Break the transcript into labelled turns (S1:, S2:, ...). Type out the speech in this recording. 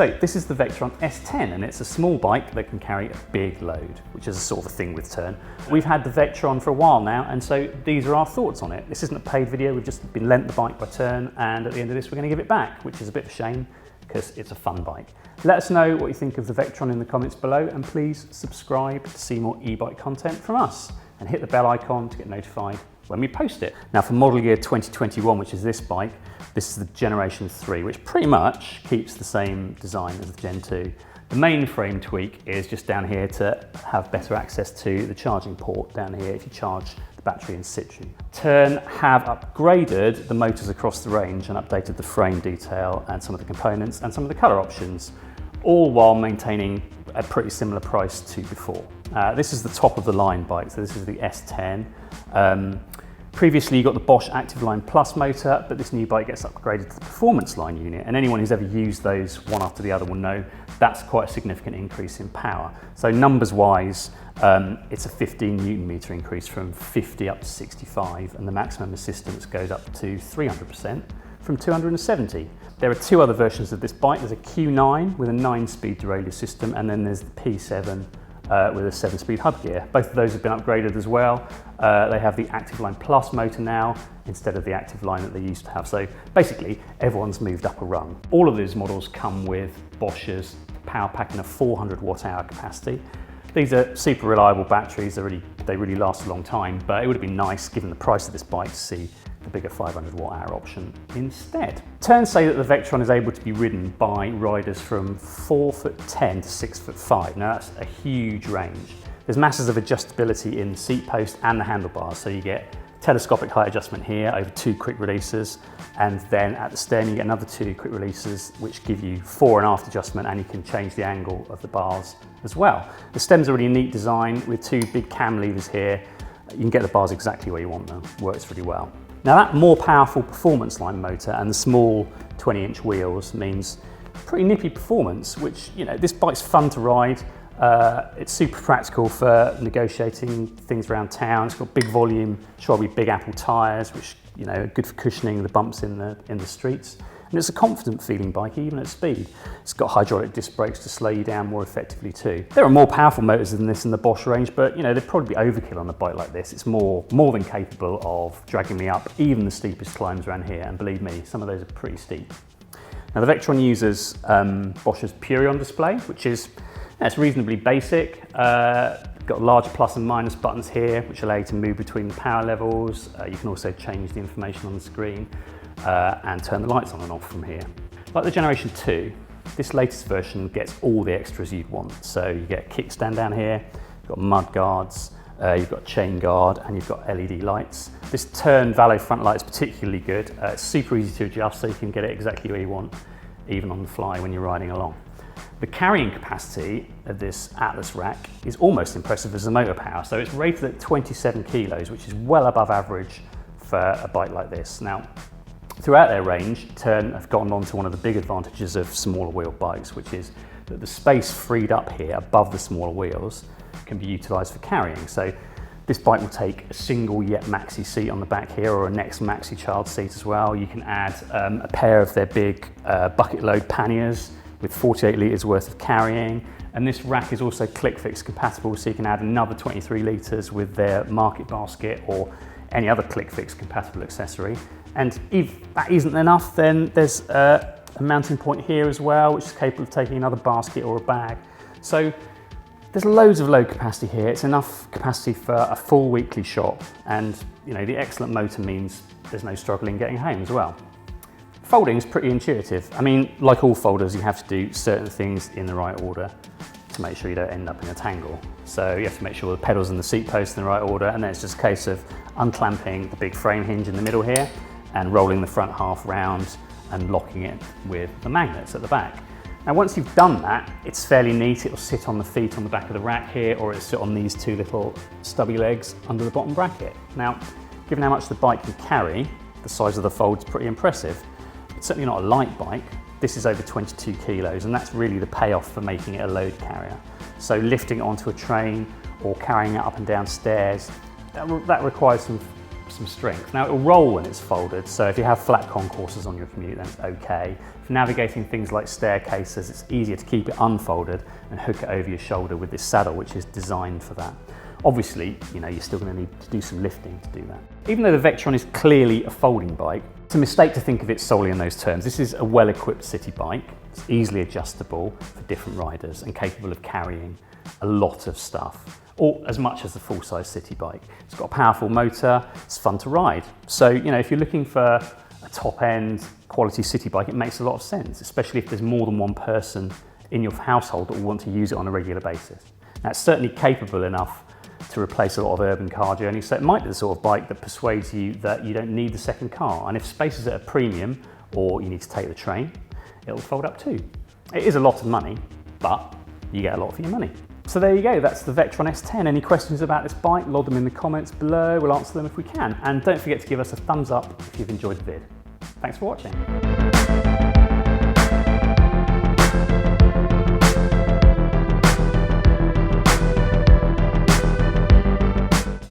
S1: So this is the Vektron S10, and it's a small bike that can carry a big load, which is a sort of a thing with Tern. We've had the Vektron for a while now, and so these are our thoughts on it. This isn't a paid video, we've just been lent the bike by Tern, and at the end of this we're going to give it back, which is a bit of a shame because it's a fun bike. Let us know what you think of the Vektron in the comments below, and please subscribe to see more e-bike content from us, and hit the bell icon to get notified when we post it. Now for model year 2021, which is this bike, this is the Generation 3, which pretty much keeps the same design as the Gen 2. The main frame tweak is just down here to have better access to the charging port down here if you charge the battery in situ. Tern have upgraded the motors across the range and updated the frame detail and some of the components and some of the colour options, all while maintaining a pretty similar price to before. This is the top of the line bike, so this is the S10. Previously you got the Bosch Active Line Plus motor, but this new bike gets upgraded to the Performance Line unit, and anyone who's ever used those one after the other will know that's quite a significant increase in power. So numbers wise, it's a 15 Newton meter increase from 50 up to 65, and the maximum assistance goes up to 300% from 270. There are two other versions of this bike. There's a Q9 with a 9-speed derailleur system, and then there's the P7 with a 7-speed hub gear. Both of those have been upgraded as well. They have the Active Line Plus motor now instead of the Active Line that they used to have. So basically everyone's moved up a rung. All of these models come with Bosch's power pack and a 400 watt-hour capacity. These are super reliable batteries. They really last a long time, but it would have been nice, given the price of this bike, to see the bigger 500 watt-hour option instead. Tern say that the Vektron is able to be ridden by riders from 4'10" to 6'5". Now that's a huge range. There's masses of adjustability in the seat post and the handlebars, so you get telescopic height adjustment here over 2 quick releases, and then at the stern you get another 2 quick releases which give you fore and aft adjustment, and you can change the angle of the bars as well. The stem's a really neat design with 2 big cam levers here. You can get the bars exactly where you want them. Works really well. Now that more powerful Performance Line motor and the small 20-inch wheels means pretty nippy performance, which, you know, this bike's fun to ride. It's super practical for negotiating things around town. It's got big volume Schwalbe Big Apple tyres, which, you know, are good for cushioning the bumps in the streets. And it's a confident feeling bike even at speed. It's got hydraulic disc brakes to slow you down more effectively too. There are more powerful motors than this in the Bosch range, but you know, they'd probably be overkill on a bike like this. It's more than capable of dragging me up even the steepest climbs around here, and believe me, some of those are pretty steep. Now the Vektron uses Bosch's Purion display, which is it's reasonably basic. Got large plus and minus buttons here, which allow you to move between the power levels. You can also change the information on the screen and turn the lights on and off from here. Like the Generation 2, this latest version gets all the extras you'd want. So you get a kickstand down here, you've got mud guards, you've got chain guard, and you've got LED lights. This Tern Valo front light is particularly good. It's super easy to adjust, so you can get it exactly where you want, even on the fly when you're riding along. The carrying capacity of this Atlas rack is almost impressive as a motor power. So it's rated at 27 kilos, which is well above average for a bike like this. Now, throughout their range, Tern have gotten on to one of the big advantages of smaller wheel bikes, which is that the space freed up here above the smaller wheels can be utilised for carrying. So this bike will take a single yet maxi seat on the back here, or a next maxi child seat as well. You can add a pair of their big bucket load panniers with 48 litres worth of carrying. And this rack is also ClickFix compatible, so you can add another 23 litres with their market basket or any other ClickFix compatible accessory. And if that isn't enough, then there's a mounting point here as well, which is capable of taking another basket or a bag. So there's loads of load capacity here. It's enough capacity for a full weekly shop. And you know, the excellent motor means there's no struggling getting home as well. Folding is pretty intuitive. I mean, like all folders, you have to do certain things in the right order to make sure you don't end up in a tangle. So you have to make sure the pedals and the seat post in the right order, and then it's just a case of unclamping the big frame hinge in the middle here and rolling the front half round and locking it with the magnets at the back. Now once you've done that, it's fairly neat. It'll sit on the feet on the back of the rack here, or it'll sit on these 2 little stubby legs under the bottom bracket. Now, given how much the bike can carry, the size of the fold's pretty impressive. It's certainly not a light bike. This is over 22 kilos, and that's really the payoff for making it a load carrier. So lifting it onto a train or carrying it up and down stairs, that requires some strength. Now it'll roll when it's folded, so if you have flat concourses on your commute, then it's okay. For navigating things like staircases, it's easier to keep it unfolded and hook it over your shoulder with this saddle, which is designed for that. Obviously, you're still going to need to do some lifting to do that. Even though the Vektron is clearly a folding bike, it's a mistake to think of it solely in those terms. This is a well-equipped city bike. It's easily adjustable for different riders and capable of carrying a lot of stuff, or as much as the full-size city bike. It's got a powerful motor, it's fun to ride. So, if you're looking for a top-end quality city bike, it makes a lot of sense, especially if there's more than one person in your household that will want to use it on a regular basis. Now, it's certainly capable enough to replace a lot of urban car journeys, so it might be the sort of bike that persuades you that you don't need the second car, and if space is at a premium or you need to take the train, it'll fold up too. It is a lot of money, but you get a lot for your money. So there you go, that's the Vektron S10. Any questions about this bike, log them in the comments below, we'll answer them if we can. And don't forget to give us a thumbs up if you've enjoyed the vid. Thanks for watching.